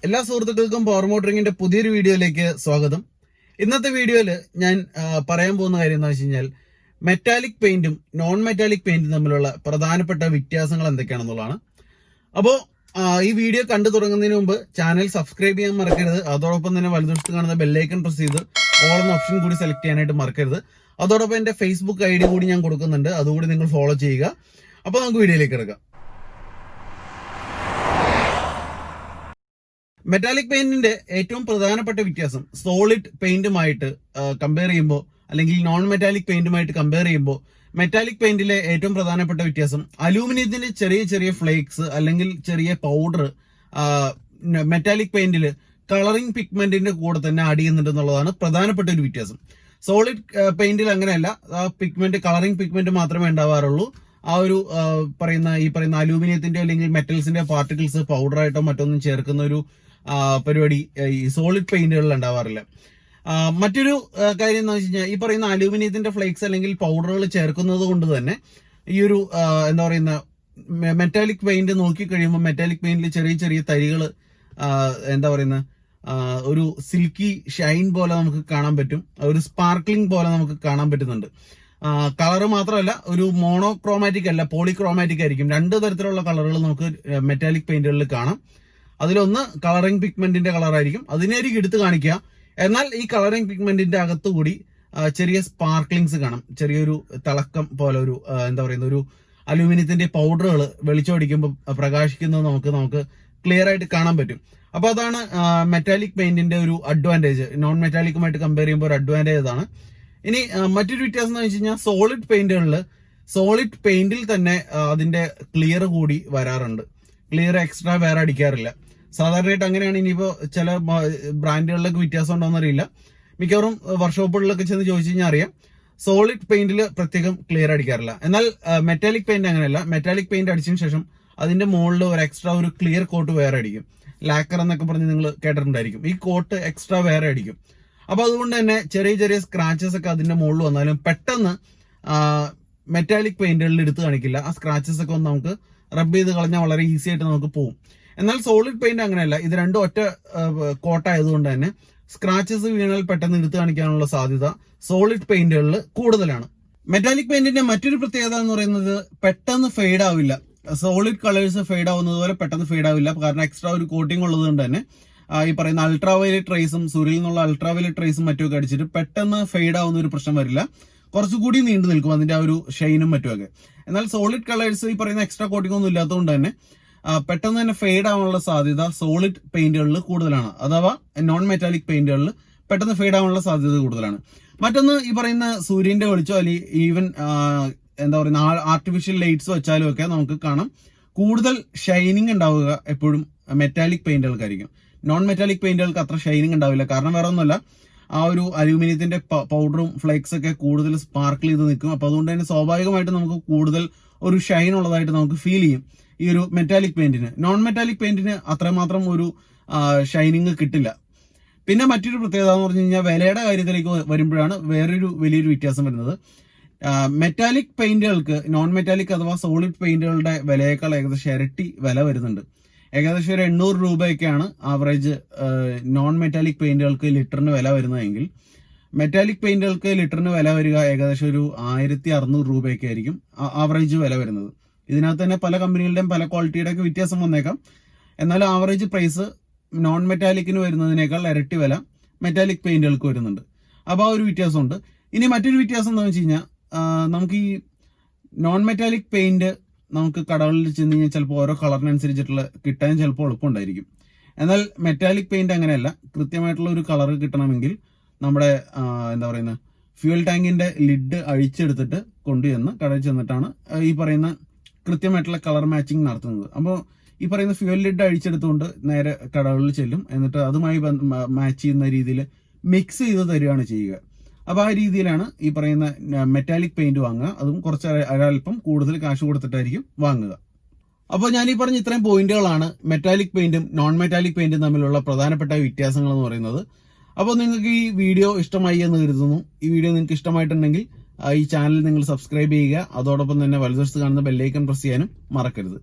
എല്ലാ സുഹൃത്തുക്കൾക്കും പവർ മോട്ടറിങ്ങിന്റെ പുതിയൊരു വീഡിയോയിലേക്ക് സ്വാഗതം. ഇന്നത്തെ വീഡിയോയിൽ ഞാൻ പറയാൻ പോകുന്ന കാര്യം എന്താ വെച്ച് കഴിഞ്ഞാൽ മെറ്റാലിക് പെയിന്റും നോൺ മെറ്റാലിക് പെയിന്റും തമ്മിലുള്ള പ്രധാനപ്പെട്ട വ്യത്യാസങ്ങൾ എന്തൊക്കെയാണെന്നുള്ളതാണ്. അപ്പോൾ ഈ വീഡിയോ കണ്ടു തുടങ്ങുന്നതിന് മുമ്പ് ചാനൽ സബ്സ്ക്രൈബ് ചെയ്യാൻ മറക്കരുത്. അതോടൊപ്പം തന്നെ വലതുവശത്ത് കാണുന്ന ബെല്ലൈക്കൺ പ്രസ് ചെയ്ത് ഓൾ എന്ന ഓപ്ഷൻ കൂടി സെലക്ട് ചെയ്യാനായിട്ട് മറക്കരുത്. അതോടൊപ്പം എന്റെ ഫേസ്ബുക്ക് ID കൂടി ഞാൻ കൊടുക്കുന്നുണ്ട്, അതുകൂടി നിങ്ങൾ ഫോളോ ചെയ്യുക. അപ്പോൾ നമുക്ക് വീഡിയോയിലേക്ക് എടുക്കാം. മെറ്റാലിക് പെയിന്റിന്റെ ഏറ്റവും പ്രധാനപ്പെട്ട വ്യത്യാസം സോളിഡ് പെയിന്റുമായിട്ട് കമ്പയർ ചെയ്യുമ്പോൾ അല്ലെങ്കിൽ നോൺ മെറ്റാലിക് പെയിന്റുമായിട്ട് കമ്പയർ ചെയ്യുമ്പോൾ മെറ്റാലിക് പെയിന്റിലെ ഏറ്റവും പ്രധാനപ്പെട്ട വ്യത്യാസം അലൂമിനിയത്തിന്റെ ചെറിയ ചെറിയ ഫ്ലേക്സ് അല്ലെങ്കിൽ ചെറിയ പൗഡർ മെറ്റാലിക് പെയിന്റിൽ കളറിംഗ് പിഗ്മെന്റിന്റെ കൂടെ തന്നെ ആഡ് ചെയ്യുന്നുണ്ട് എന്നുള്ളതാണ് പ്രധാനപ്പെട്ട ഒരു വ്യത്യാസം. സോളിഡ് പെയിന്റിൽ അങ്ങനെയല്ല, ആ പിഗ്മെന്റ് കളറിംഗ് പിഗ്മെന്റ് മാത്രമേ ഉണ്ടാവാറുള്ളൂ. ആ ഒരു പറയുന്ന അലൂമിനിയത്തിന്റെ അല്ലെങ്കിൽ മെറ്റൽസിന്റെ പാർട്ടിക്കിൾസ് പൗഡറായിട്ടോ മറ്റൊന്നും ചേർക്കുന്ന ഒരു പരിപാടി ഈ സോളിഡ് പെയിന്റുകളിൽ ഉണ്ടാവാറില്ല. മറ്റൊരു കാര്യം എന്ന് വെച്ച് കഴിഞ്ഞാൽ ഈ പറയുന്ന അലൂമിനിയത്തിന്റെ ഫ്ലേക്സ് അല്ലെങ്കിൽ പൗഡറുകൾ ചേർക്കുന്നത് കൊണ്ട് തന്നെ ഈ ഒരു മെറ്റാലിക് പെയിന്റ് നോക്കിക്കഴിയുമ്പോൾ മെറ്റാലിക് പെയിന്റിൽ ചെറിയ ചെറിയ തരികൾ ഒരു സിൽക്കി ഷൈൻ പോലെ നമുക്ക് കാണാൻ പറ്റും, ഒരു സ്പാർക്ലിംഗ് പോലെ നമുക്ക് കാണാൻ പറ്റുന്നുണ്ട്. കളറ് മാത്രമല്ല, ഒരു മോണോക്രോമാറ്റിക് അല്ല, പോളിക്രോമാറ്റിക് ആയിരിക്കും. രണ്ട് തരത്തിലുള്ള കളറുകൾ നമുക്ക് മെറ്റാലിക് പെയിന്റുകളിൽ കാണാം. അതിലൊന്ന് കളറിംഗ് പിഗ്മെന്റിന്റെ കളറായിരിക്കും, അതിനായിരിക്കും എടുത്ത് കാണിക്കുക. എന്നാൽ ഈ കളറിംഗ് പിഗ്മെന്റിന്റെ അകത്തുകൂടി ചെറിയ സ്പാർക്ലിങ്സ് കാണാം, ചെറിയൊരു തിളക്കം പോലെ ഒരു അലൂമിനിയത്തിന്റെ പൗഡറുകൾ വെളിച്ചമടിക്കുമ്പോൾ പ്രകാശിക്കുന്നത് നമുക്ക് ക്ലിയർ ആയിട്ട് കാണാൻ പറ്റും. അപ്പൊ അതാണ് മെറ്റാലിക് പെയിന്റിന്റെ ഒരു അഡ്വാൻറ്റേജ്. നോൺ മെറ്റാലിക്കുമായിട്ട് കമ്പയർ ചെയ്യുമ്പോൾ ഒരു അഡ്വാൻറ്റേജ് അതാണ്. ഇനി മറ്റൊരു വ്യത്യാസം എന്ന് വെച്ച് കഴിഞ്ഞാൽ സോളിഡ് പെയിന്റിൽ തന്നെ അതിന്റെ ക്ലിയർ കൂടി വരാറുണ്ട്. ക്ലിയർ എക്സ്ട്രാ വേറെ അടിക്കാറില്ല. സാധാരണയായിട്ട് അങ്ങനെയാണ്. ഇനിയിപ്പോ ചില ബ്രാൻഡുകളിലൊക്കെ വ്യത്യാസം ഉണ്ടോന്ന് അറിയില്ല. മിക്കവാറും വർക്ക്ഷോപ്പുകളിലൊക്കെ ചെന്ന് ചോദിച്ചു കഴിഞ്ഞാൽ അറിയാം, സോളിഡ് പെയിന്റിൽ പ്രത്യേകം ക്ലിയർ അടിക്കാറില്ല. എന്നാൽ മെറ്റാലിക് പെയിന്റ് അങ്ങനെയല്ല. മെറ്റാലിക് പെയിന്റ് അടിച്ചതിന് ശേഷം അതിന്റെ മുകളിൽ ഒരു എക്സ്ട്രാ ഒരു ക്ലിയർ കോട്ട് വേറെ അടിക്കും. ലാക്കർ എന്നൊക്കെ പറഞ്ഞ് നിങ്ങൾ കേട്ടിട്ടുണ്ടായിരിക്കും. ഈ കോട്ട് എക്സ്ട്രാ വേറെ അടിക്കും. അപ്പൊ അതുകൊണ്ട് തന്നെ ചെറിയ ചെറിയ സ്ക്രാച്ചസ് ഒക്കെ അതിന്റെ മുകളിൽ വന്നാലും പെട്ടെന്ന് മെറ്റാലിക് പെയിന്റുകളിൽ എടുത്ത് കാണിക്കില്ല. ആ സ്ക്രാച്ചസ് ഒക്കെ ഒന്ന് നമുക്ക് റബ്ബ് ചെയ്ത് കളഞ്ഞാൽ വളരെ ഈസി ആയിട്ട് നമുക്ക് പോകും. എന്നാൽ സോളിഡ് പെയിന്റ് അങ്ങനെയല്ല. ഇത് രണ്ടും ഒറ്റ കോട്ടായതുകൊണ്ട് തന്നെ സ്ക്രാച്ചസ് വീണാൽ പെട്ടെന്ന് എടുത്ത് കാണിക്കാനുള്ള സാധ്യത സോളിഡ് പെയിന്റുകളിൽ കൂടുതലാണ്. മെറ്റാലിക് പെയിന്റിന്റെ മറ്റൊരു പ്രത്യേകത എന്ന് പറയുന്നത് പെട്ടെന്ന് ഫെയ്ഡ് ആവില്ല. സോളിഡ് കളേഴ്സ് ഫെയ്ഡ് ആവുന്നത് പോലെ പെട്ടെന്ന് ഫെയ്ഡ് ആവില്ല. കാരണം എക്സ്ട്രാ ഒരു കോട്ടിംഗ് ഉള്ളത് കൊണ്ട് തന്നെ ഈ പറയുന്ന അൾട്രാവയലറ്റ് റേസും സൂര്യനിൽ നിന്നുള്ള അൾട്രാവയലറ്റ് റേസും മറ്റുമൊക്കെ അടിച്ചിട്ട് പെട്ടെന്ന് ഫെയ്ഡ് ആവുന്ന ഒരു പ്രശ്നം വരില്ല. കുറച്ചുകൂടി നീണ്ടു നിൽക്കും അതിന്റെ ആ ഒരു ഷൈനും മറ്റുമൊക്കെ. എന്നാൽ സോളിഡ് കളേഴ്സ് ഈ പറയുന്ന എക്സ്ട്രാ കോട്ടിംഗ് ഒന്നും ഇല്ലാത്തതുകൊണ്ട് തന്നെ പെട്ടെന്ന് തന്നെ ഫെയ്ഡ് ആവാനുള്ള സാധ്യത സോളിഡ് പെയിന്റുകളിൽ കൂടുതലാണ്. അഥവാ നോൺ മെറ്റാലിക് പെയിന്റുകളിൽ പെട്ടെന്ന് ഫെയ്ഡ് ആവാനുള്ള സാധ്യത കൂടുതലാണ്. മറ്റൊന്ന് ഈ പറയുന്ന സൂര്യന്റെ വെളിച്ചോ അല്ലെങ്കിൽ ഈവൻ ആർട്ടിഫിഷ്യൽ ലൈറ്റ്സ് വെച്ചാലും ഒക്കെ നമുക്ക് കാണാം കൂടുതൽ ഷൈനിങ് ഉണ്ടാവുക എപ്പോഴും മെറ്റാലിക് പെയിന്റുകൾക്കായിരിക്കും. നോൺ മെറ്റാലിക് പെയിന്റുകൾക്ക് അത്ര ഷൈനിങ് ഉണ്ടാവില്ല. കാരണം വേറെ ഒന്നുമല്ല, ആ ഒരു അലൂമിനിയത്തിന്റെ പൗഡറും ഫ്ലേക്സ് ഒക്കെ കൂടുതൽ സ്പാർക്കിൾ ചെയ്ത് നിൽക്കും. അപ്പൊ അതുകൊണ്ട് തന്നെ സ്വാഭാവികമായിട്ട് നമുക്ക് കൂടുതൽ ഒരു ഷൈൻ ഉള്ളതായിട്ട് നമുക്ക് ഫീൽ ചെയ്യും ഈ ഒരു മെറ്റാലിക് പെയിന്റിന്. നോൺ മെറ്റാലിക് പെയിന്റിന് അത്രമാത്രം ഒരു ഷൈനിങ് കിട്ടില്ല. പിന്നെ മറ്റൊരു പ്രത്യേകത എന്ന് പറഞ്ഞു കഴിഞ്ഞാൽ വിലയുടെ കാര്യത്തിലേക്ക് വരുമ്പോഴാണ് വേറൊരു വലിയൊരു വ്യത്യാസം വരുന്നത്. മെറ്റാലിക് പെയിന്റുകൾക്ക് നോൺ മെറ്റാലിക് അഥവാ സോളിഡ് പെയിന്റുകളുടെ വിലയേക്കാൾ ഏകദേശം ഇരട്ടി വില വരുന്നുണ്ട്. ഏകദേശം ഒരു 800 രൂപയൊക്കെയാണ് ആവറേജ് നോൺ മെറ്റാലിക് പെയിന്റുകൾക്ക് ലിറ്ററിന് വില വരുന്നതെങ്കിൽ മെറ്റാലിക് പെയിന്റുകൾക്ക് ലിറ്ററിന് വില വരിക ഏകദേശം ഒരു 1600 രൂപയൊക്കെ ആയിരിക്കും ആവറേജ് വില വരുന്നത്. ഇതിനകത്ത് തന്നെ പല കമ്പനികളുടെയും പല ക്വാളിറ്റിയുടെ ഒക്കെ വ്യത്യാസം വന്നേക്കാം. എന്നാൽ ആവറേജ് പ്രൈസ് നോൺ മെറ്റാലിക്കിന് വരുന്നതിനേക്കാൾ ഇരട്ടി വില മെറ്റാലിക് പെയിന്റുകൾക്ക് വരുന്നുണ്ട്. അപ്പോൾ ആ ഒരു വ്യത്യാസമുണ്ട്. ഇനി മറ്റൊരു വ്യത്യാസം എന്താണെന്ന് വെച്ച് കഴിഞ്ഞാൽ നമുക്ക് ഈ നോൺ മെറ്റാലിക് പെയിന്റ് നമുക്ക് കടകളിൽ ചെന്ന് കഴിഞ്ഞാൽ ചിലപ്പോൾ ഓരോ കളറിനനുസരിച്ചിട്ടുള്ള കിട്ടാൻ ചിലപ്പോൾ എളുപ്പമുണ്ടായിരിക്കും. എന്നാൽ മെറ്റാലിക് പെയിന്റ് അങ്ങനെയല്ല. കൃത്യമായിട്ടുള്ള ഒരു കളർ കിട്ടണമെങ്കിൽ നമ്മുടെ ഫ്യൂൽ ടാങ്കിന്റെ ലിഡ് അഴിച്ചെടുത്തിട്ട് കൊണ്ടുചെന്ന് കടയിൽ ചെന്നിട്ടാണ് ഈ പറയുന്ന കൃത്യമായിട്ടുള്ള കളർ മാച്ചിങ് നടത്തുന്നത്. അപ്പോൾ ഈ പറയുന്ന ഫ്യൂൽ ലിഡ് അഴിച്ചെടുത്തുകൊണ്ട് നേരെ കടകളിൽ ചെല്ലും, എന്നിട്ട് അതുമായി മാച്ച് ചെയ്യുന്ന രീതിയിൽ മിക്സ് ചെയ്ത് തരികയാണ് ചെയ്യുക. അപ്പൊ ആ രീതിയിലാണ് ഈ പറയുന്ന മെറ്റാലിക് പെയിന്റ് വാങ്ങുക. അതും കുറച്ച് ഒരൽപ്പം കൂടുതൽ കാശ് കൊടുത്തിട്ടായിരിക്കും വാങ്ങുക. അപ്പോൾ ഞാൻ ഈ പറഞ്ഞ ഇത്രയും പോയിന്റുകളാണ് മെറ്റാലിക് പെയിന്റും നോൺ മെറ്റാലിക് പെയിന്റും തമ്മിലുള്ള പ്രധാനപ്പെട്ട വ്യത്യാസങ്ങൾ എന്ന് പറയുന്നത്. അപ്പോൾ നിങ്ങൾക്ക് ഈ വീഡിയോ ഇഷ്ടമായി എന്ന് കരുതുന്നു. ഈ വീഡിയോ നിങ്ങൾക്ക് ഇഷ്ടമായിട്ടുണ്ടെങ്കിൽ ഈ ചാനൽ നിങ്ങൾ സബ്സ്ക്രൈബ് ചെയ്യുക. അതോടൊപ്പം തന്നെ വലതുവശത്ത് കാണുന്ന ബെല്ലൈക്കൺ പ്രസ് ചെയ്യാനും മറക്കരുത്.